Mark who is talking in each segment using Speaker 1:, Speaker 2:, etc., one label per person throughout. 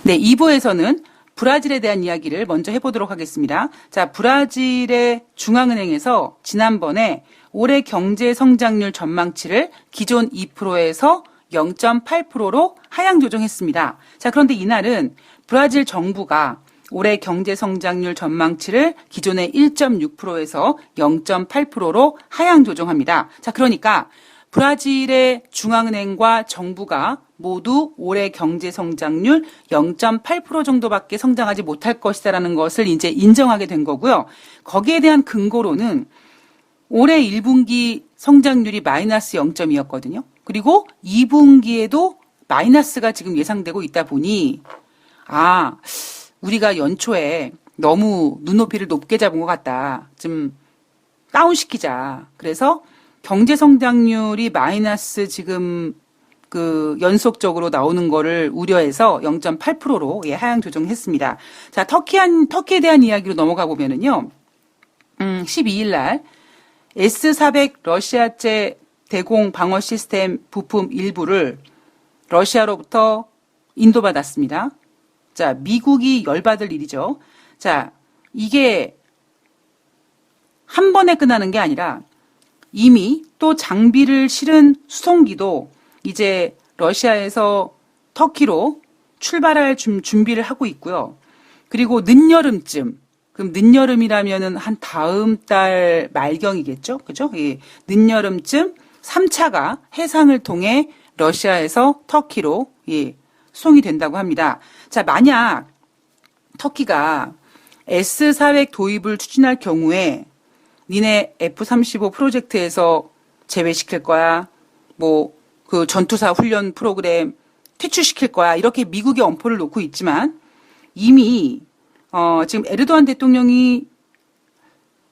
Speaker 1: 네, 2부에서는 브라질에 대한 이야기를 먼저 해보도록 하겠습니다. 자, 브라질의 중앙은행에서 지난번에 올해 경제 성장률 전망치를 기존 2%에서 0.8%로 하향 조정했습니다. 자, 그런데 이날은 브라질 정부가 올해 경제 성장률 전망치를 기존의 1.6%에서 0.8%로 하향 조정합니다. 자, 그러니까 브라질의 중앙은행과 정부가 모두 올해 경제 성장률 0.8% 정도밖에 성장하지 못할 것이다라는 것을 이제 인정하게 된 거고요. 거기에 대한 근거로는 올해 1분기 성장률이 마이너스 0.2였거든요. 그리고 2분기에도 마이너스가 지금 예상되고 있다 보니 우리가 연초에 너무 눈높이를 높게 잡은 것 같다. 좀 다운시키자. 그래서 경제 성장률이 마이너스 지금 연속적으로 나오는 거를 우려해서 0.8%로 하향 조정했습니다. 자, 터키에 대한 이야기로 넘어가 보면은요. 12일 날 S-400 러시아제 대공 방어 시스템 부품 일부를 러시아로부터 인도받았습니다. 자, 미국이 열받을 일이죠. 자, 이게 한 번에 끝나는 게 아니라 이미 또 장비를 실은 수송기도 이제 러시아에서 터키로 출발할 준비를 하고 있고요. 그리고 늦여름쯤, 그럼 늦여름이라면은 한 다음 달 말경이겠죠? 그죠? 예. 늦여름쯤 3차가 해상을 통해 러시아에서 터키로 수송이 된다고 합니다. 자, 만약 터키가 S-400 도입을 추진할 경우에 니네 F-35 프로젝트에서 제외시킬 거야. 그 전투사 훈련 프로그램 퇴출시킬 거야. 이렇게 미국이 엄포를 놓고 있지만 이미 지금 에르도안 대통령이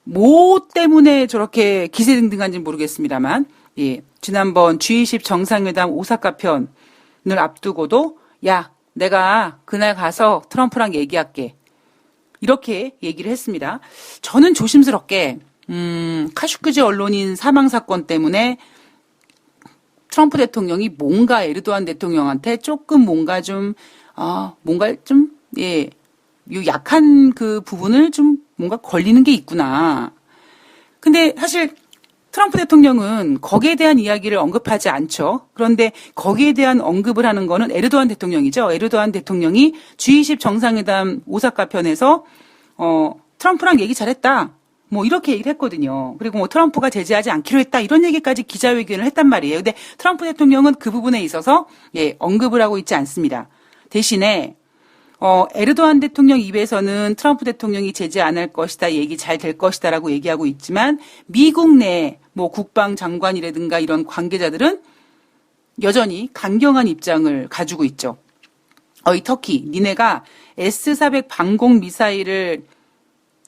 Speaker 1: 뭐 때문에 저렇게 기세등등한지 모르겠습니다만 지난번 G20 정상회담 오사카 편을 앞두고도 야, 내가 그날 가서 트럼프랑 얘기할게. 이렇게 얘기를 했습니다. 저는 조심스럽게 카슈크지 언론인 사망 사건 때문에 트럼프 대통령이 뭔가 에르도안 대통령한테 조금 뭔가 좀 요 약한 그 부분을 좀 뭔가 걸리는 게 있구나. 근데 사실 트럼프 대통령은 거기에 대한 이야기를 언급하지 않죠. 그런데 거기에 대한 언급을 하는 거는 에르도안 대통령이죠. 에르도안 대통령이 G20 정상회담 오사카 편에서 트럼프랑 얘기 잘했다. 이렇게 얘기를 했거든요. 그리고 트럼프가 제재하지 않기로 했다. 이런 얘기까지 기자회견을 했단 말이에요. 근데 트럼프 대통령은 그 부분에 있어서 언급을 하고 있지 않습니다. 대신에 에르도안 대통령 입에서는 트럼프 대통령이 제재 안 할 것이다, 얘기 잘 될 것이다라고 얘기하고 있지만 미국 내 국방장관이라든가 이런 관계자들은 여전히 강경한 입장을 가지고 있죠. 이 터키, 니네가 S-400 방공 미사일을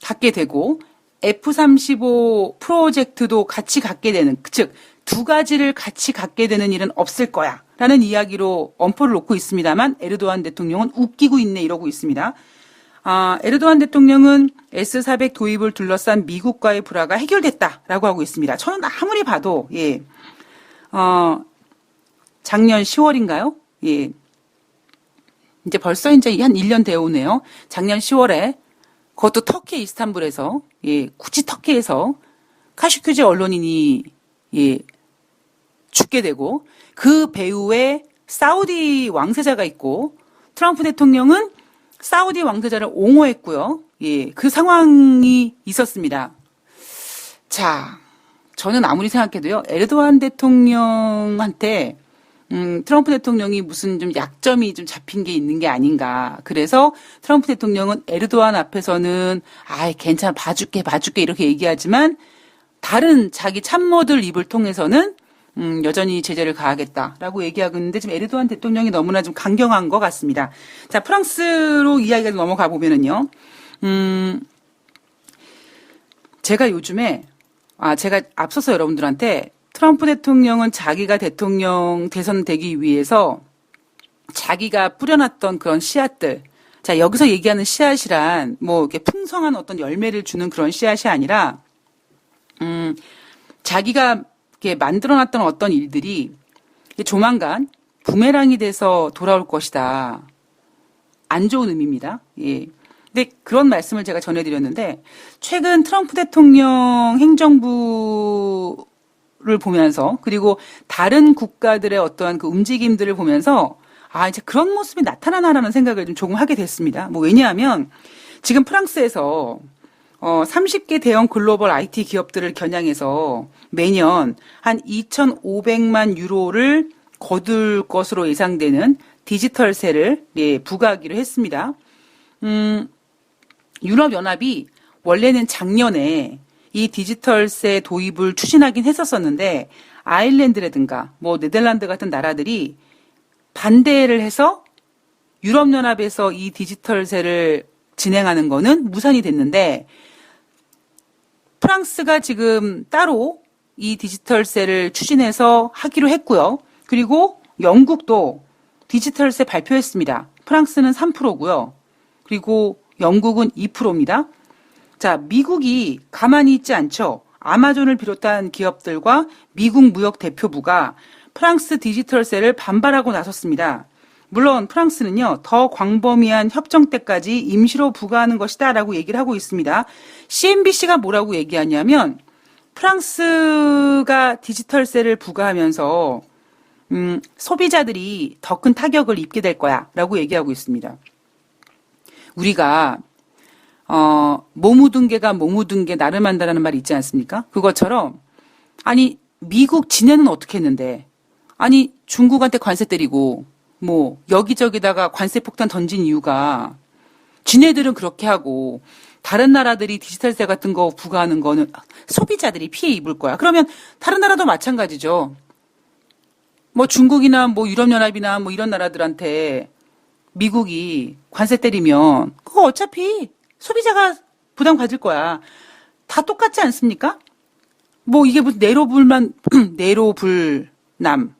Speaker 1: 갖게 되고 F-35 프로젝트도 같이 갖게 되는, 즉 두 가지를 같이 갖게 되는 일은 없을 거야 라는 이야기로 엄포를 놓고 있습니다만 에르도안 대통령은 웃기고 있네 이러고 있습니다. 에르도안 대통령은 S-400 도입을 둘러싼 미국과의 불화가 해결됐다라고 하고 있습니다. 저는 아무리 봐도 작년 10월인가요? 이제 벌써 이제 한 1년 되어 오네요. 작년 10월에 그것도 터키 이스탄불에서 굳이 터키에서 카슈큐지 언론인이 죽게 되고 그 배후에 사우디 왕세자가 있고 트럼프 대통령은 사우디 왕세자를 옹호했고요. 그 상황이 있었습니다. 자, 저는 아무리 생각해도요. 에르도안 대통령한테 트럼프 대통령이 무슨 좀 약점이 좀 잡힌 게 있는 게 아닌가. 그래서 트럼프 대통령은 에르도안 앞에서는 괜찮아 봐줄게 이렇게 얘기하지만 다른 자기 참모들 입을 통해서는 여전히 제재를 가하겠다라고 얘기하고 있는데 지금 에르도안 대통령이 너무나 좀 강경한 것 같습니다. 자, 프랑스로 이야기가 넘어가 보면은요. 제가 요즘에 제가 앞서서 여러분들한테 트럼프 대통령은 자기가 대통령 대선 되기 위해서 자기가 뿌려놨던 그런 씨앗들. 자, 여기서 얘기하는 씨앗이란 이렇게 풍성한 어떤 열매를 주는 그런 씨앗이 아니라 자기가 이렇게 만들어놨던 어떤 일들이 조만간 부메랑이 돼서 돌아올 것이다. 안 좋은 의미입니다. 예. 근데 그런 말씀을 제가 전해드렸는데 최근 트럼프 대통령 행정부를 보면서 그리고 다른 국가들의 어떠한 그 움직임들을 보면서 이제 그런 모습이 나타나나라는 생각을 좀 조금 하게 됐습니다. 뭐 왜냐하면 지금 프랑스에서 30개 대형 글로벌 IT 기업들을 겨냥해서 매년 한 2,500만 유로를 거둘 것으로 예상되는 디지털세를 부과하기로 했습니다. 유럽연합이 원래는 작년에 이 디지털세 도입을 추진하긴 했었었는데 아일랜드라든가 뭐 네덜란드 같은 나라들이 반대를 해서 유럽연합에서 이 디지털세를 진행하는 거는 무산이 됐는데 프랑스가 지금 따로 이 디지털세를 추진해서 하기로 했고요. 그리고 영국도 디지털세 발표했습니다. 프랑스는 3%고요. 그리고 영국은 2%입니다. 자, 미국이 가만히 있지 않죠. 아마존을 비롯한 기업들과 미국 무역 대표부가 프랑스 디지털세를 반발하고 나섰습니다. 물론 프랑스는요, 더 광범위한 협정 때까지 임시로 부과하는 것이다 라고 얘기를 하고 있습니다. CNBC가 뭐라고 얘기하냐면 프랑스가 디지털세를 부과하면서 소비자들이 더 큰 타격을 입게 될 거야 라고 얘기하고 있습니다. 우리가 뭐 묻은 개가 뭐 묻은 게 나를 만다라는 말이 있지 않습니까? 그것처럼 아니 미국 지네는 어떻게 했는데 아니 중국한테 관세 때리고 뭐 여기저기다가 관세 폭탄 던진 이유가 지네들은 그렇게 하고 다른 나라들이 디지털세 같은 거 부과하는 거는 소비자들이 피해 입을 거야. 그러면 다른 나라도 마찬가지죠. 뭐 중국이나 뭐 유럽연합이나 뭐 이런 나라들한테 미국이 관세 때리면 그거 어차피 소비자가 부담 가질 거야. 다 똑같지 않습니까? 뭐 이게 무슨 내로불남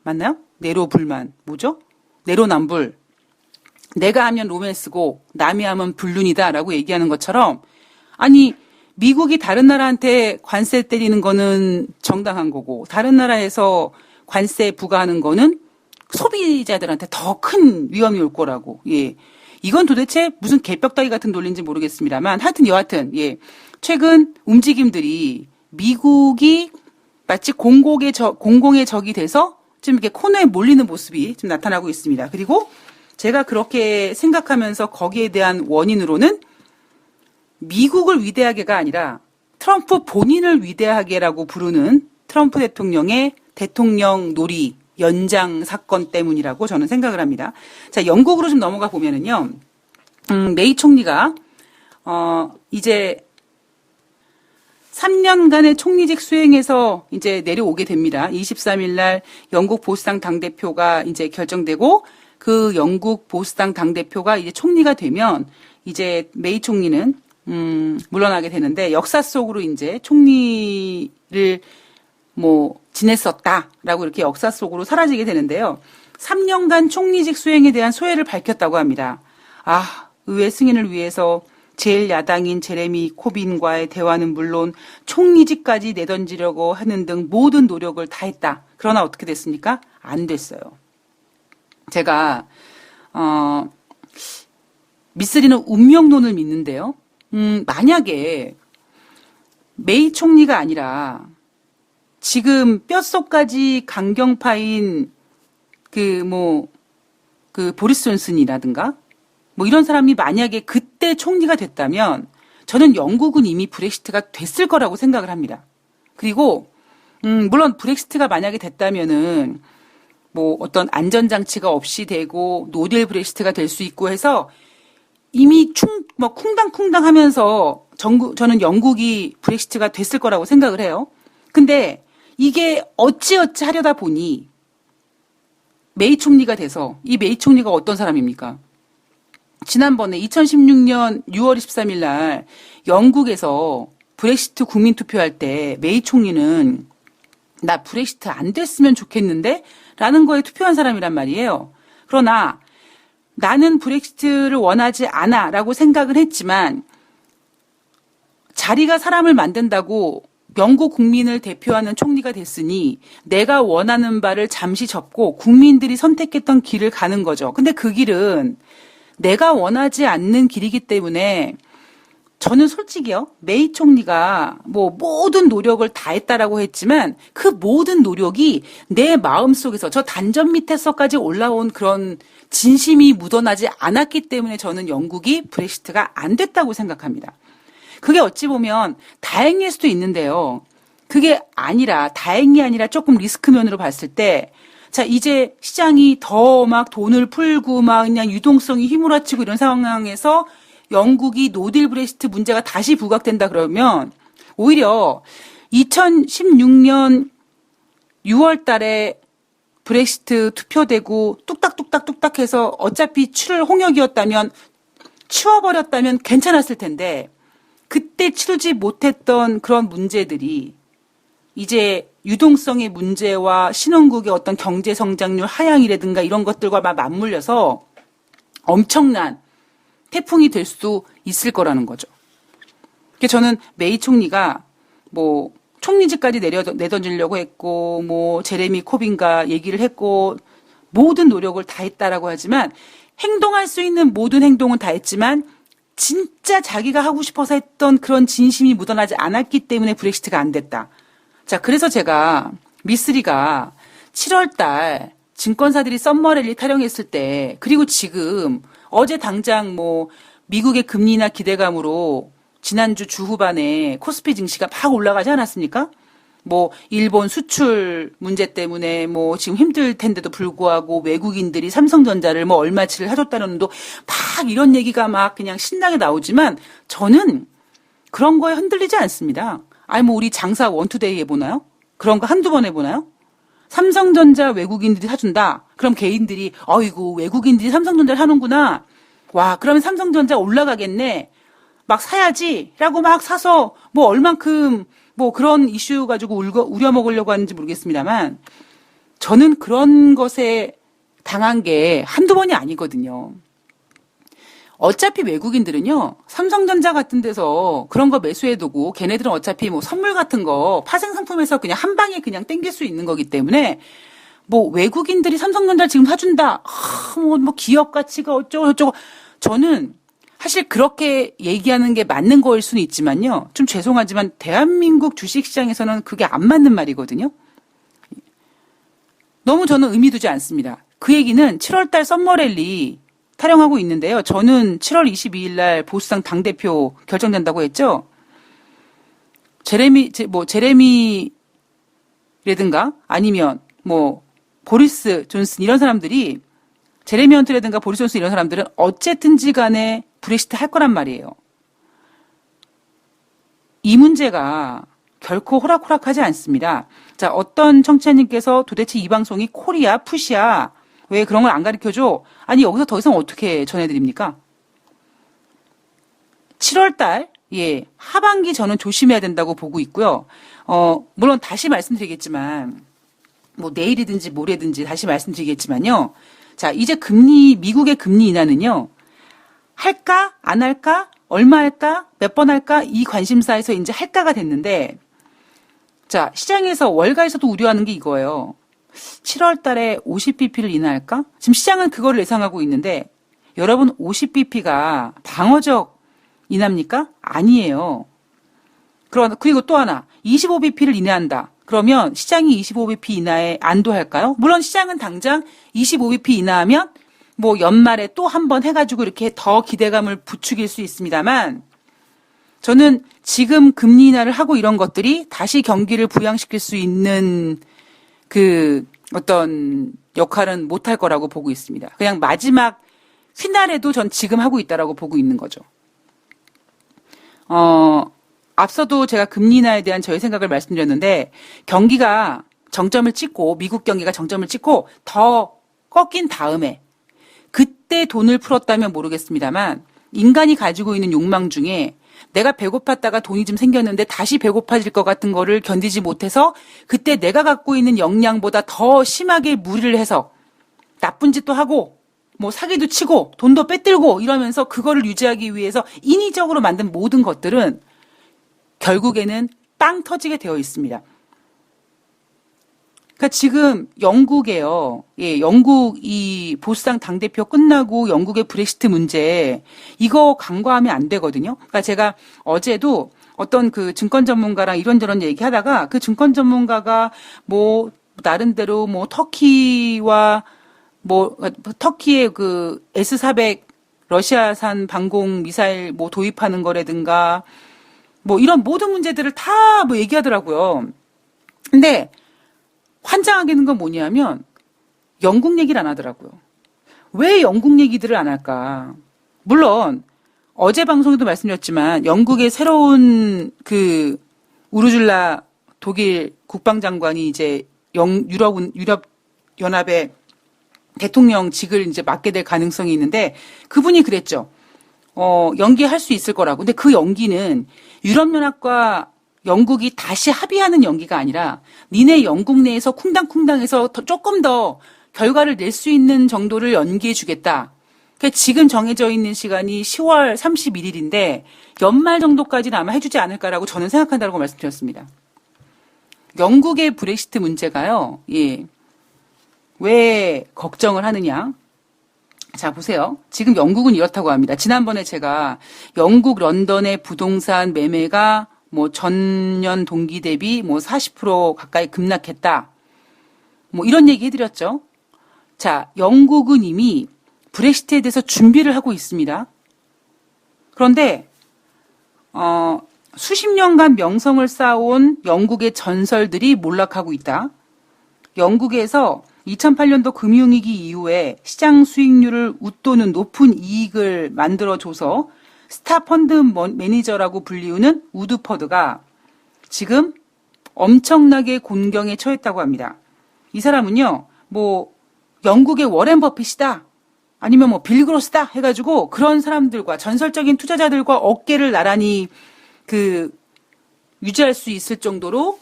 Speaker 1: 맞나요? 내로불만 뭐죠? 내로남불. 내가 하면 로맨스고 남이 하면 불륜이다라고 얘기하는 것처럼 아니 미국이 다른 나라한테 관세 때리는 거는 정당한 거고 다른 나라에서 관세 부과하는 거는 소비자들한테 더 큰 위험이 올 거라고. 예. 이건 도대체 무슨 개벽다귀 같은 논리인지 모르겠습니다만 하여튼 여하튼 예. 최근 움직임들이 미국이 마치 공공의 적이 돼서 지금 이렇게 코너에 몰리는 모습이 좀 나타나고 있습니다. 그리고 제가 그렇게 생각하면서 거기에 대한 원인으로는 미국을 위대하게가 아니라 트럼프 본인을 위대하게라고 부르는 트럼프 대통령의 대통령 놀이 연장 사건 때문이라고 저는 생각을 합니다. 자, 영국으로 좀 넘어가 보면은요, 메이 총리가, 이제 3년간의 총리직 수행에서 이제 내려오게 됩니다. 23일 날 영국 보수당 당대표가 이제 결정되고 그 영국 보수당 당대표가 이제 총리가 되면 이제 메이 총리는, 물러나게 되는데 역사 속으로 이제 총리를 지냈었다라고 이렇게 역사 속으로 사라지게 되는데요. 3년간 총리직 수행에 대한 소회를 밝혔다고 합니다. 의회 승인을 위해서 제1야당인 제레미 코빈과의 대화는 물론 총리직까지 내던지려고 하는 등 모든 노력을 다했다. 그러나 어떻게 됐습니까? 안 됐어요. 제가 미쓰리는 운명론을 믿는데요. 만약에 메이 총리가 아니라 지금 뼛속까지 강경파인 보리스 존슨이라든가 뭐 이런 사람이 만약에 그때 총리가 됐다면 저는 영국은 이미 브렉시트가 됐을 거라고 생각을 합니다. 그리고 물론 브렉시트가 만약에 됐다면은 뭐 어떤 안전장치가 없이 되고 노딜 브렉시트가 될 수 있고 해서 이미 쿵당쿵당 하면서 저는 영국이 브렉시트가 됐을 거라고 생각을 해요. 근데 이게 어찌어찌 하려다 보니 메이 총리가 돼서 이 메이 총리가 어떤 사람입니까? 지난번에 2016년 6월 23일 날 영국에서 브렉시트 국민투표할 때 메이 총리는 나 브렉시트 안 됐으면 좋겠는데 라는 거에 투표한 사람이란 말이에요. 그러나 나는 브렉시트를 원하지 않아 라고 생각을 했지만 자리가 사람을 만든다고 영국 국민을 대표하는 총리가 됐으니 내가 원하는 바를 잠시 접고 국민들이 선택했던 길을 가는 거죠. 근데 그 길은 내가 원하지 않는 길이기 때문에 저는 솔직히요, 메이 총리가 뭐 모든 노력을 다했다라고 했지만 그 모든 노력이 내 마음속에서 저 단전 밑에서까지 올라온 그런 진심이 묻어나지 않았기 때문에 저는 영국이 브렉시트가 안 됐다고 생각합니다. 그게 어찌 보면 다행일 수도 있는데요. 그게 아니라, 다행이 아니라 조금 리스크 면으로 봤을 때, 자, 이제 시장이 더 막 돈을 풀고 막 그냥 유동성이 휘몰아치고 이런 상황에서 영국이 노딜 브렉시트 문제가 다시 부각된다 그러면 오히려 2016년 6월 달에 브렉시트 투표되고 뚝딱뚝딱 해서 어차피 치룰 홍역이었다면 치워버렸다면 괜찮았을 텐데 그때 치르지 못했던 그런 문제들이 이제 유동성의 문제와 신흥국의 어떤 경제 성장률 하향이라든가 이런 것들과 막 맞물려서 엄청난 태풍이 될 수도 있을 거라는 거죠. 그래서 저는 메이 총리가 뭐 총리직까지 내던지려고 했고 뭐 제레미 코빈과 얘기를 했고 모든 노력을 다 했다라고 하지만 행동할 수 있는 모든 행동은 다 했지만 진짜 자기가 하고 싶어서 했던 그런 진심이 묻어나지 않았기 때문에 브렉시트가 안 됐다. 자, 그래서 제가 미쓰리가 7월 달 증권사들이 썸머랠리 타령했을 때 그리고 지금 어제 당장 뭐 미국의 금리 인하 기대감으로 지난주 주 후반에 코스피 증시가 막 올라가지 않았습니까? 뭐 일본 수출 문제 때문에 뭐 지금 힘들 텐데도 불구하고 외국인들이 삼성전자를 뭐 얼마치를 해줬다는 도 막 이런 얘기가 막 그냥 신나게 나오지만 저는 그런 거에 흔들리지 않습니다. 아니 뭐 우리 장사 원투데이 해보나요? 그런 거 한두 번 해보나요? 삼성전자 외국인들이 사준다. 그럼 개인들이 어이구 외국인들이 삼성전자를 하는구나. 와 그러면 삼성전자 올라가겠네. 막 사야지라고 막 사서 뭐 얼만큼 뭐 그런 이슈 가지고 우려먹으려고 하는지 모르겠습니다만 저는 그런 것에 당한 게 한두 번이 아니거든요. 어차피 외국인들은요, 삼성전자 같은 데서 그런 거 매수해두고 걔네들은 어차피 뭐 선물 같은 거 파생상품에서 그냥 한 방에 그냥 땡길 수 있는 거기 때문에 뭐 외국인들이 삼성전자를 지금 사준다. 뭐 기업 가치가 어쩌고 저는 사실 그렇게 얘기하는 게 맞는 거일 수는 있지만요. 좀 죄송하지만 대한민국 주식시장에서는 그게 안 맞는 말이거든요. 너무 저는 의미 두지 않습니다. 그 얘기는 7월달 썸머랠리 타령하고 있는데요. 저는 7월 22일 날 보수당 당대표 결정된다고 했죠. 제레미라든가 아니면 뭐 보리스 존슨 이런 사람들이 제레미 헌트라든가 보리스 존슨 이런 사람들은 어쨌든지 간에 브렉시트 할 거란 말이에요. 이 문제가 결코 호락호락하지 않습니다. 자, 어떤 청취자님께서 도대체 이 방송이 콜이야, 푸시야, 왜 그런 걸 안 가르쳐줘? 아니, 여기서 더 이상 어떻게 전해드립니까? 7월 달, 예, 하반기 저는 조심해야 된다고 보고 있고요. 물론 다시 말씀드리겠지만, 뭐 내일이든지 모레든지 다시 말씀드리겠지만요. 자, 이제 미국의 금리 인하는요, 할까? 안 할까? 얼마 할까? 몇 번 할까? 이 관심사에서 이제 할까가 됐는데, 자, 시장에서 월가에서도 우려하는 게 이거예요. 7월 달에 50bp를 인하할까? 지금 시장은 그거를 예상하고 있는데 여러분 50bp가 방어적 인하입니까? 아니에요. 그리고 또 하나 25bp를 인하한다. 그러면 시장이 25bp 인하에 안도할까요? 물론 시장은 당장 25bp 인하하면 뭐 연말에 또 한 번 해가지고 이렇게 더 기대감을 부추길 수 있습니다만 저는 지금 금리 인하를 하고 이런 것들이 다시 경기를 부양시킬 수 있는 그 어떤 역할은 못할 거라고 보고 있습니다. 그냥 마지막 피날에도 전 지금 하고 있다라고 보고 있는 거죠. 앞서도 제가 금리 인하에 대한 저의 생각을 말씀드렸는데 경기가 정점을 찍고 미국 경기가 정점을 찍고 더 꺾인 다음에 그때 돈을 풀었다면 모르겠습니다만 인간이 가지고 있는 욕망 중에 내가 배고팠다가 돈이 좀 생겼는데 다시 배고파질 것 같은 거를 견디지 못해서 그때 내가 갖고 있는 역량보다 더 심하게 무리를 해서 나쁜 짓도 하고 뭐 사기도 치고 돈도 빼들고 이러면서 그거를 유지하기 위해서 인위적으로 만든 모든 것들은 결국에는 빵 터지게 되어 있습니다. 그러니까 지금 영국에요. 예, 영국 이 보수당 당대표 끝나고 영국의 브렉시트 문제, 이거 간과하면 안 되거든요. 그러니까 제가 어제도 어떤 그 증권 전문가랑 이런저런 얘기 하다가 그 증권 전문가가 뭐 나름대로 뭐 터키와 뭐 터키의 그 S-400 러시아산 방공 미사일 뭐 도입하는 거라든가 뭐 이런 모든 문제들을 다 뭐 얘기하더라고요. 근데 환장하게 되는 건 뭐냐면 영국 얘기를 안 하더라고요. 왜 영국 얘기들을 안 할까? 물론 어제 방송에도 말씀드렸지만 영국의 새로운 그 우르줄라 독일 국방장관이 이제 유럽 연합의 대통령직을 이제 맡게 될 가능성이 있는데 그분이 그랬죠. 연기할 수 있을 거라고. 근데 그 연기는 유럽연합과 영국이 다시 합의하는 연기가 아니라 니네 영국 내에서 쿵당쿵당해서 조금 더 결과를 낼 수 있는 정도를 연기해 주겠다. 그러니까 지금 정해져 있는 시간이 10월 31일인데 연말 정도까지는 아마 해주지 않을까라고 저는 생각한다고 말씀드렸습니다. 영국의 브렉시트 문제가요. 예. 왜 걱정을 하느냐? 자, 보세요. 지금 영국은 이렇다고 합니다. 지난번에 제가 영국 런던의 부동산 매매가 뭐 전년 동기 대비 뭐 40% 가까이 급락했다. 뭐 이런 얘기 해드렸죠. 자, 영국은 이미 브렉시트에 대해서 준비를 하고 있습니다. 그런데 수십 년간 명성을 쌓아온 영국의 전설들이 몰락하고 있다. 영국에서 2008년도 금융위기 이후에 시장 수익률을 웃도는 높은 이익을 만들어줘서 스타 펀드 매니저라고 불리우는 우드퍼드가 지금 엄청나게 곤경에 처했다고 합니다. 이 사람은요, 뭐 영국의 워렌 버핏이다, 아니면 뭐 빌 그로스다 해가지고 그런 사람들과 전설적인 투자자들과 어깨를 나란히 유지할 수 있을 정도로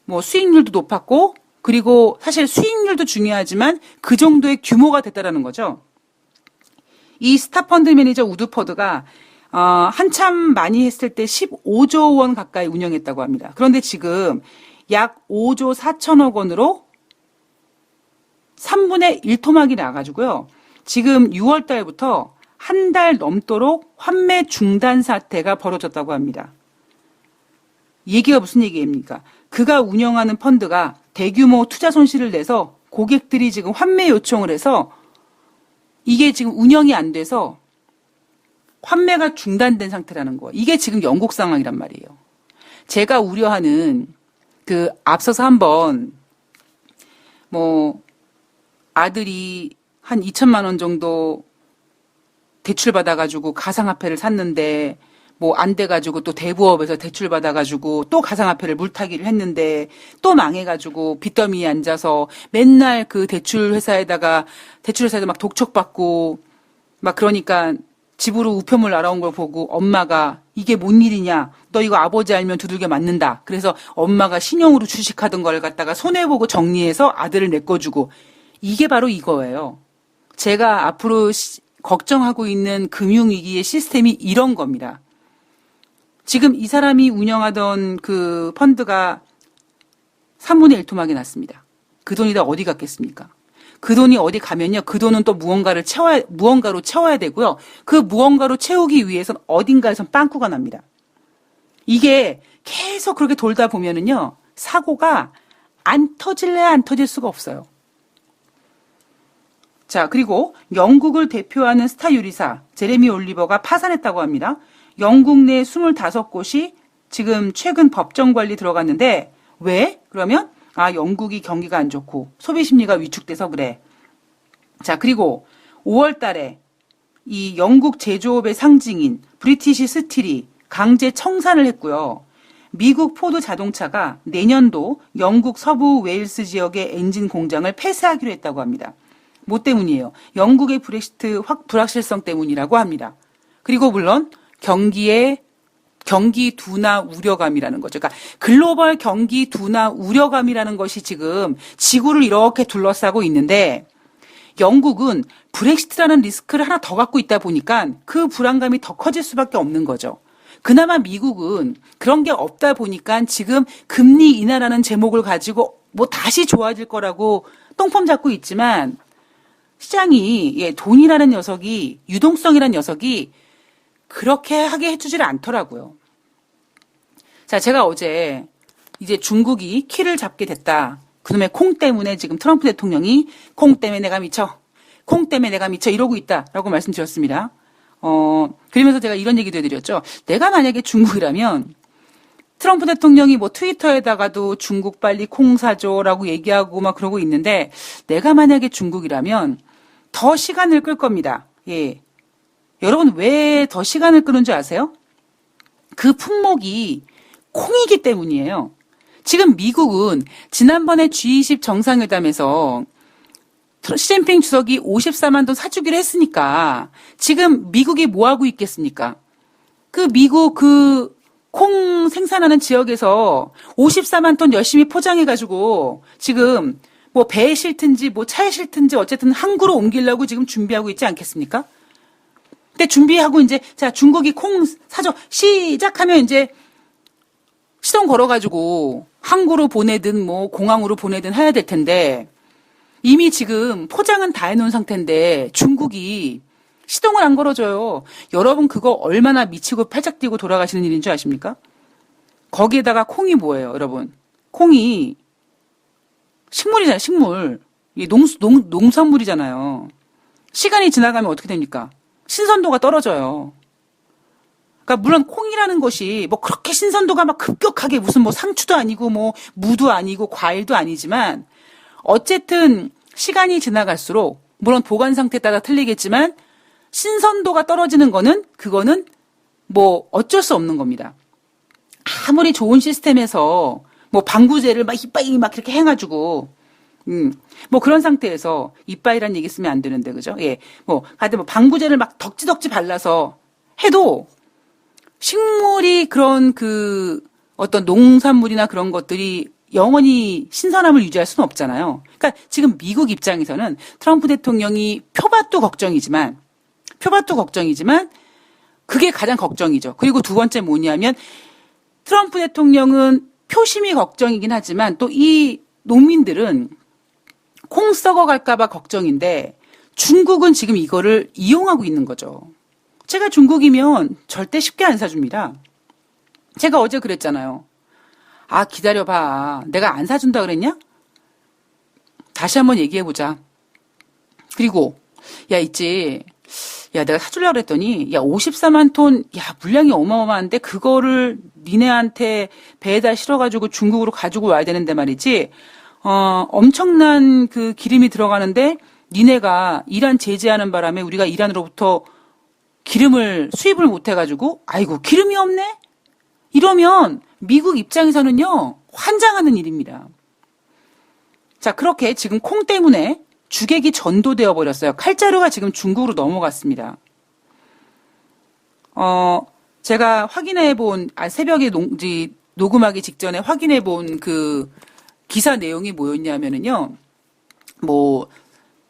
Speaker 1: 뭐 수익률도 높았고, 그리고 사실 수익률도 중요하지만 그 정도의 규모가 됐다라는 거죠. 이 스타펀드 매니저 우드퍼드가 한참 많이 했을 때 15조 원 가까이 운영했다고 합니다. 그런데 지금 약 5조 4천억 원으로 3분의 1토막이 나가지고요. 지금 6월 달부터 한 달 넘도록 환매 중단 사태가 벌어졌다고 합니다. 얘기가 무슨 얘기입니까? 그가 운영하는 펀드가 대규모 투자 손실을 내서 고객들이 지금 환매 요청을 해서 이게 지금 운영이 안 돼서 환매가 중단된 상태라는 거예요. 이게 지금 영국 상황이란 말이에요. 제가 우려하는 앞서서 한번 뭐 아들이 한 2천만 원 정도 대출 받아가지고 가상화폐를 샀는데 뭐 안 돼가지고 또 대부업에서 대출 받아가지고 또 가상화폐를 물타기를 했는데 또 망해가지고 빚더미에 앉아서 맨날 그 대출회사에다 막 독촉받고 막 그러니까 집으로 우편물 날아온 걸 보고 엄마가 이게 뭔 일이냐, 너 이거 아버지 알면 두들겨 맞는다. 그래서 엄마가 신용으로 주식하던 걸 갖다가 손해보고 정리해서 아들을 내꺼주고, 이게 바로 이거예요. 제가 앞으로 걱정하고 있는 금융위기의 시스템이 이런 겁니다. 지금 이 사람이 운영하던 그 펀드가 3분의 1 토막이 났습니다. 그 돈이 다 어디 갔겠습니까? 그 돈이 어디 가면요, 그 돈은 또 무언가로 채워야 되고요. 그 무언가로 채우기 위해선 어딘가에선 빵꾸가 납니다. 이게 계속 그렇게 돌다 보면은요, 사고가 안 터질 수가 없어요. 자, 그리고 영국을 대표하는 스타 요리사 제레미 올리버가 파산했다고 합니다. 영국 내 25곳이 지금 최근 법정 관리 들어갔는데, 왜? 그러면 영국이 경기가 안 좋고 소비 심리가 위축돼서 그래. 자, 그리고 5월 달에 이 영국 제조업의 상징인 브리티시 스틸이 강제 청산을 했고요. 미국 포드 자동차가 내년도 영국 서부 웨일스 지역의 엔진 공장을 폐쇄하기로 했다고 합니다. 뭐 때문이에요? 영국의 브렉시트 불확실성 때문이라고 합니다. 그리고 물론 경기 둔화 우려감이라는 거죠. 그러니까 글로벌 경기 둔화 우려감이라는 것이 지금 지구를 이렇게 둘러싸고 있는데, 영국은 브렉시트라는 리스크를 하나 더 갖고 있다 보니까 그 불안감이 더 커질 수밖에 없는 거죠. 그나마 미국은 그런 게 없다 보니까 지금 금리 인하라는 제목을 가지고 뭐 다시 좋아질 거라고 똥폼 잡고 있지만 시장이 돈이라는 녀석이 유동성이라는 녀석이 그렇게 하게 해주지를 않더라고요. 자, 제가 어제 이제 중국이 키를 잡게 됐다. 그놈의 콩 때문에 지금 트럼프 대통령이 콩 때문에 내가 미쳐. 콩 때문에 내가 미쳐 이러고 있다라고 말씀드렸습니다. 그러면서 제가 이런 얘기도 해드렸죠. 내가 만약에 중국이라면 트럼프 대통령이 뭐 트위터에다가도 중국 빨리 콩 사줘라고 얘기하고 막 그러고 있는데 내가 만약에 중국이라면 더 시간을 끌 겁니다. 예. 여러분 왜 더 시간을 끄는 줄 아세요? 그 품목이 콩이기 때문이에요. 지금 미국은 지난번에 G20 정상회담에서 시진핑 주석이 54만 톤 사주기로 했으니까 지금 미국이 뭐 하고 있겠습니까? 그 미국 콩 생산하는 지역에서 54만 톤 열심히 포장해가지고 지금 뭐 배에 실든지 뭐 차에 실든지 어쨌든 항구로 옮기려고 지금 준비하고 있지 않겠습니까? 근데 준비하고 이제 자 중국이 콩 사줘 시작하면 이제 시동 걸어가지고 항구로 보내든 뭐 공항으로 보내든 해야 될 텐데 이미 지금 포장은 다 해놓은 상태인데 중국이 시동을 안 걸어줘요. 여러분 그거 얼마나 미치고 팔짝 뛰고 돌아가시는 일인 줄 아십니까? 거기에다가 콩이 뭐예요, 여러분? 콩이 식물이잖아요, 식물. 이게 농산물이잖아요. 시간이 지나가면 어떻게 됩니까? 신선도가 떨어져요. 그러니까 물론 콩이라는 것이 뭐 그렇게 신선도가 막 급격하게 무슨 뭐 상추도 아니고 뭐 무도 아니고 과일도 아니지만 어쨌든 시간이 지나갈수록 물론 보관 상태에 따라 틀리겠지만 신선도가 떨어지는 거는 그거는 뭐 어쩔 수 없는 겁니다. 아무리 좋은 시스템에서 뭐 방부제를 막 이빠이 막 이렇게 해가지고 뭐 그런 상태에서 이빠이란 얘기 쓰면 안 되는데 그죠? 예, 뭐 하여튼 뭐 방부제를 막 덕지덕지 발라서 해도 식물이 그런 그 어떤 농산물이나 그런 것들이 영원히 신선함을 유지할 수는 없잖아요. 그러니까 지금 미국 입장에서는 트럼프 대통령이 표밭도 걱정이지만 그게 가장 걱정이죠. 그리고 두 번째 뭐냐면 트럼프 대통령은 표심이 걱정이긴 하지만 또 이 농민들은 콩 썩어갈까봐 걱정인데 중국은 지금 이거를 이용하고 있는 거죠. 제가 중국이면 절대 쉽게 안 사줍니다. 제가 어제 그랬잖아요. 아, 기다려봐. 내가 안 사준다 그랬냐? 다시 한번 얘기해보자. 그리고, 야, 있지. 야, 내가 사주려고 그랬더니, 야, 54만 톤, 야, 물량이 어마어마한데, 그거를 니네한테 배에다 실어가지고 중국으로 가지고 와야 되는데 말이지. 엄청난 그 기름이 들어가는데, 니네가 이란 제재하는 바람에 우리가 이란으로부터 기름을 수입을 못해가지고, 아이고, 기름이 없네? 이러면 미국 입장에서는요, 환장하는 일입니다. 자, 그렇게 지금 콩 때문에 주객이 전도되어 버렸어요. 칼자루가 지금 중국으로 넘어갔습니다. 제가 확인해 본, 새벽에 녹음하기 직전에 확인해 본 그 기사 내용이 뭐였냐면은요, 뭐,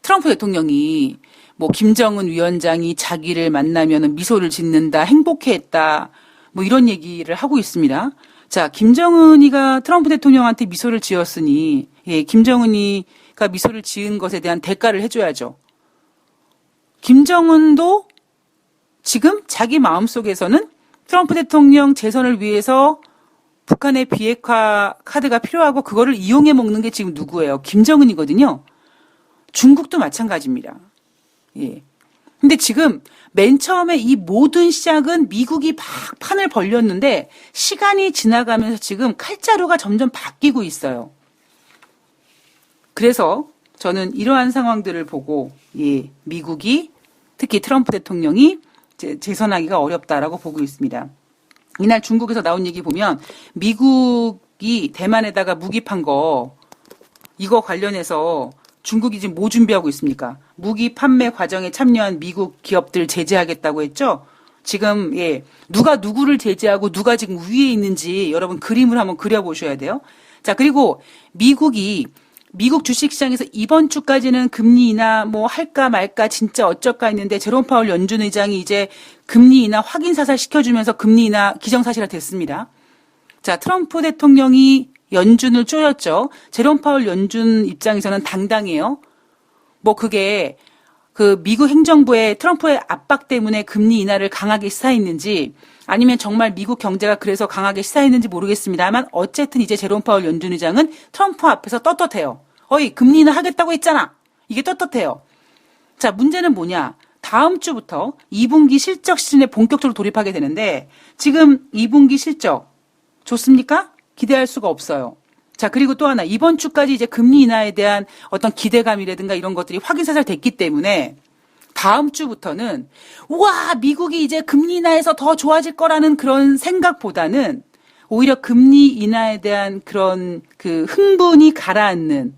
Speaker 1: 트럼프 대통령이 뭐, 김정은 위원장이 자기를 만나면은 미소를 짓는다, 행복해 했다, 뭐 이런 얘기를 하고 있습니다. 자, 김정은이가 트럼프 대통령한테 미소를 지었으니, 예, 김정은이가 미소를 지은 것에 대한 대가를 해줘야죠. 김정은도 지금 자기 마음속에서는 트럼프 대통령 재선을 위해서 북한의 비핵화 카드가 필요하고 그거를 이용해 먹는 게 지금 누구예요? 김정은이거든요. 중국도 마찬가지입니다. 예. 근데 지금 맨 처음에 이 모든 시작은 미국이 막 판을 벌렸는데 시간이 지나가면서 지금 칼자루가 점점 바뀌고 있어요. 그래서 저는 이러한 상황들을 보고 예, 미국이 특히 트럼프 대통령이 재선하기가 어렵다라고 보고 있습니다. 이날 중국에서 나온 얘기 보면 미국이 대만에다가 무기 판 거 이거 관련해서 중국이 지금 뭐 준비하고 있습니까? 무기 판매 과정에 참여한 미국 기업들 제재하겠다고 했죠? 지금, 예, 누가 누구를 제재하고 누가 지금 위에 있는지 여러분 그림을 한번 그려보셔야 돼요. 자, 그리고 미국이 미국 주식시장에서 이번 주까지는 금리 인하 뭐 할까 말까 진짜 어쩔까 했는데 제롬 파월 연준 의장이 이제 금리 인하 확인 사살 시켜주면서 금리 인하 기정사실화 됐습니다. 자, 트럼프 대통령이 연준을 쪼였죠. 제롬 파월 연준 입장에서는 당당해요. 뭐 그게 그 미국 행정부의 트럼프의 압박 때문에 금리 인하를 강하게 시사했는지 아니면 정말 미국 경제가 그래서 강하게 시사했는지 모르겠습니다만 어쨌든 이제 제롬 파월 연준 의장은 트럼프 앞에서 떳떳해요. 어이, 금리 인하 하겠다고 했잖아. 이게 떳떳해요. 자, 문제는 뭐냐. 다음 주부터 2분기 실적 시즌에 본격적으로 돌입하게 되는데 지금 2분기 실적 좋습니까? 기대할 수가 없어요. 자, 그리고 또 하나, 이번 주까지 이제 금리 인하에 대한 어떤 기대감이라든가 이런 것들이 확인사살 됐기 때문에 다음 주부터는, 우와, 미국이 이제 금리 인하에서 더 좋아질 거라는 그런 생각보다는 오히려 금리 인하에 대한 그런 그 흥분이 가라앉는,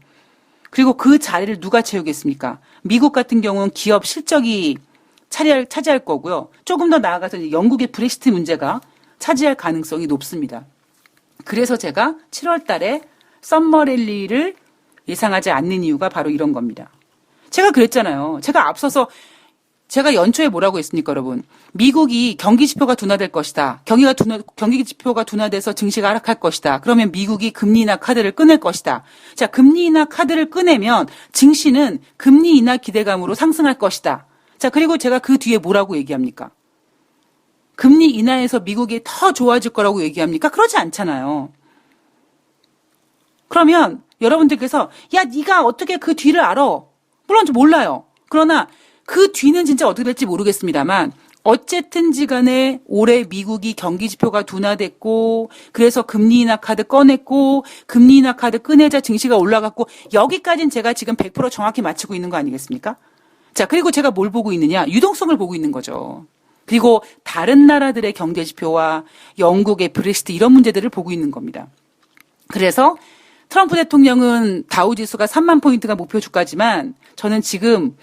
Speaker 1: 그리고 그 자리를 누가 채우겠습니까? 미국 같은 경우는 기업 실적이 차지할 거고요. 조금 더 나아가서 이제 영국의 브렉시트 문제가 차지할 가능성이 높습니다. 그래서 제가 7월 달에 썸머 랠리를 예상하지 않는 이유가 바로 이런 겁니다. 제가 그랬잖아요. 제가 앞서서 제가 연초에 뭐라고 했습니까, 여러분? 미국이 경기 지표가 둔화될 것이다. 경기 지표가 둔화돼서 증시가 하락할 것이다. 그러면 미국이 금리 인하 카드를 꺼낼 것이다. 자, 금리 인하 카드를 꺼내면 증시는 금리 인하 기대감으로 상승할 것이다. 자, 그리고 제가 그 뒤에 뭐라고 얘기합니까? 금리 인하에서 미국이 더 좋아질 거라고 얘기합니까? 그러지 않잖아요. 그러면 여러분들께서 야, 네가 어떻게 그 뒤를 알아? 물론 좀 몰라요. 그러나 그 뒤는 진짜 어떻게 될지 모르겠습니다만 어쨌든지 간에 올해 미국이 경기 지표가 둔화됐고 그래서 금리 인하 카드 꺼냈고 금리 인하 카드 꺼내자 증시가 올라갔고 여기까지는 제가 지금 100% 정확히 맞추고 있는 거 아니겠습니까? 자, 그리고 제가 뭘 보고 있느냐? 유동성을 보고 있는 거죠. 그리고 다른 나라들의 경제 지표와 영국의 브렉시트 이런 문제들을 보고 있는 겁니다. 그래서 트럼프 대통령은 다우지수가 3만 포인트가 목표 주가지만 저는 지금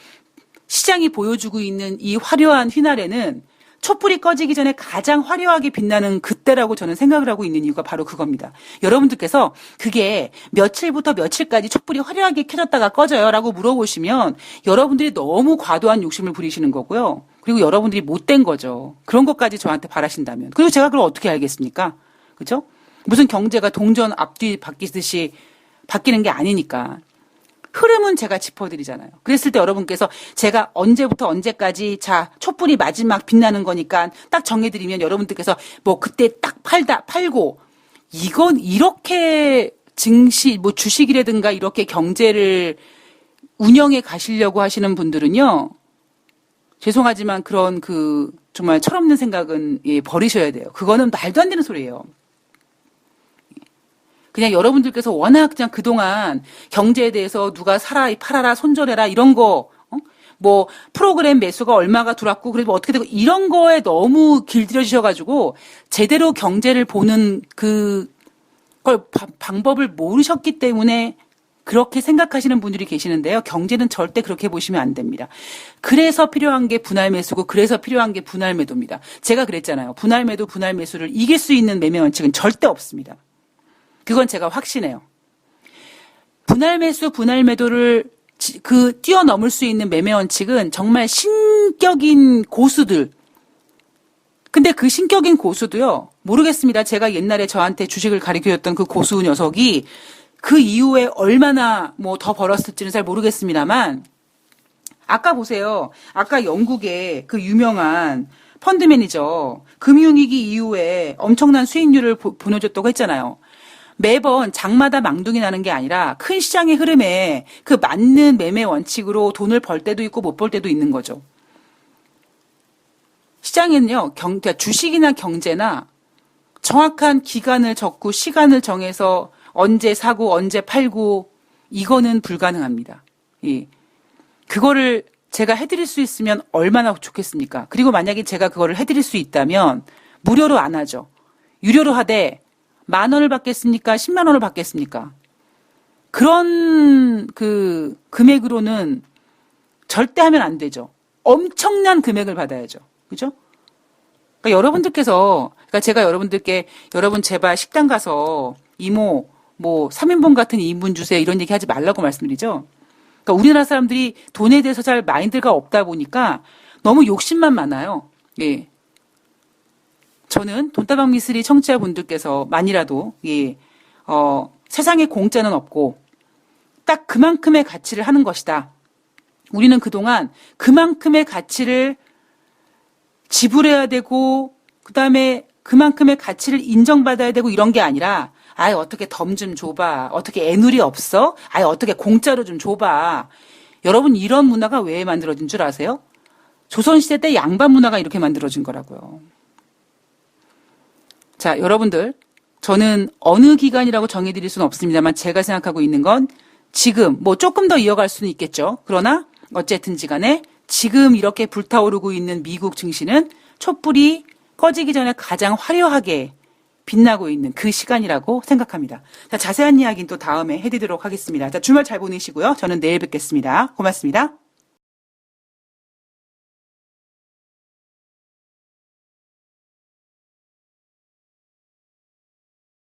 Speaker 1: 시장이 보여주고 있는 이 화려한 휘날에는 촛불이 꺼지기 전에 가장 화려하게 빛나는 그때라고 저는 생각을 하고 있는 이유가 바로 그겁니다. 여러분들께서 그게 며칠부터 며칠까지 촛불이 화려하게 켜졌다가 꺼져요 라고 물어보시면 여러분들이 너무 과도한 욕심을 부리시는 거고요. 그리고 여러분들이 못된 거죠. 그런 것까지 저한테 바라신다면. 그리고 제가 그걸 어떻게 알겠습니까? 그죠? 무슨 경제가 동전 앞뒤 바뀌듯이 바뀌는 게 아니니까. 흐름은 제가 짚어드리잖아요. 그랬을 때 여러분께서 제가 언제부터 언제까지 자 촛불이 마지막 빛나는 거니까 딱 정해드리면 여러분들께서 뭐 그때 딱 팔고 이건 이렇게 증시 뭐 주식이라든가 이렇게 경제를 운영해 가시려고 하시는 분들은요. 죄송하지만 그런 그 정말 철없는 생각은 예, 버리셔야 돼요. 그거는 말도 안 되는 소리예요. 그냥 여러분들께서 워낙 그냥 그동안 경제에 대해서 누가 사라, 팔아라, 손절해라 이런 거, 뭐 프로그램 매수가 얼마가 들어왔고 그래도 어떻게 되고 이런 거에 너무 길들여지셔가지고 제대로 경제를 보는 그걸 방법을 모르셨기 때문에 그렇게 생각하시는 분들이 계시는데요. 경제는 절대 그렇게 보시면 안 됩니다. 그래서 필요한 게 분할 매수고 그래서 필요한 게 분할 매도입니다. 제가 그랬잖아요. 분할 매도, 분할 매수를 이길 수 있는 매매 원칙은 절대 없습니다. 그건 제가 확신해요. 분할 매수, 분할 매도를 뛰어넘을 수 있는 매매 원칙은 정말 신격인 고수들. 근데 그 신격인 고수도요, 모르겠습니다. 제가 옛날에 저한테 주식을 가르쳐줬던 그 고수 녀석이 그 이후에 얼마나 뭐 더 벌었을지는 잘 모르겠습니다만, 아까 보세요. 아까 영국의 그 유명한 펀드 매니저, 금융위기 이후에 엄청난 수익률을 보내줬다고 했잖아요. 매번 장마다 망둥이 나는 게 아니라 큰 시장의 흐름에 그 맞는 매매 원칙으로 돈을 벌 때도 있고 못 벌 때도 있는 거죠. 시장에는요, 주식이나 경제나 정확한 기간을 적고 시간을 정해서 언제 사고 언제 팔고 이거는 불가능합니다. 예. 그거를 제가 해드릴 수 있으면 얼마나 좋겠습니까? 그리고 만약에 제가 그거를 해드릴 수 있다면 무료로 안 하죠. 유료로 하되 10,000원을 받겠습니까? 10만 원을 받겠습니까? 그런 그 금액으로는 절대 하면 안 되죠. 엄청난 금액을 받아야죠. 그죠? 그러니까 여러분들께서, 그러니까 제가 여러분들께 여러분 제발 식당 가서 이모 뭐 3인분 같은 2인분 주세요 이런 얘기 하지 말라고 말씀드리죠. 그러니까 우리나라 사람들이 돈에 대해서 잘 마인드가 없다 보니까 너무 욕심만 많아요. 예. 저는 돈다방 미스리 청취자분들께서 만이라도 예, 세상에 공짜는 없고 딱 그만큼의 가치를 하는 것이다. 우리는 그동안 그만큼의 가치를 지불해야 되고 그다음에 그만큼의 가치를 인정받아야 되고 이런 게 아니라 아예 어떻게 덤 좀 줘봐. 어떻게 애누리 없어? 아예 어떻게 공짜로 좀 줘봐. 여러분 이런 문화가 왜 만들어진 줄 아세요? 조선시대 때 양반 문화가 이렇게 만들어진 거라고요. 자, 여러분들 저는 어느 기간이라고 정해드릴 수는 없습니다만 제가 생각하고 있는 건 지금 뭐 조금 더 이어갈 수는 있겠죠. 그러나 어쨌든지 간에 지금 이렇게 불타오르고 있는 미국 증시는 촛불이 꺼지기 전에 가장 화려하게 빛나고 있는 그 시간이라고 생각합니다. 자, 자세한 이야기는 또 다음에 해드리도록 하겠습니다. 자, 주말 잘 보내시고요. 저는 내일 뵙겠습니다. 고맙습니다.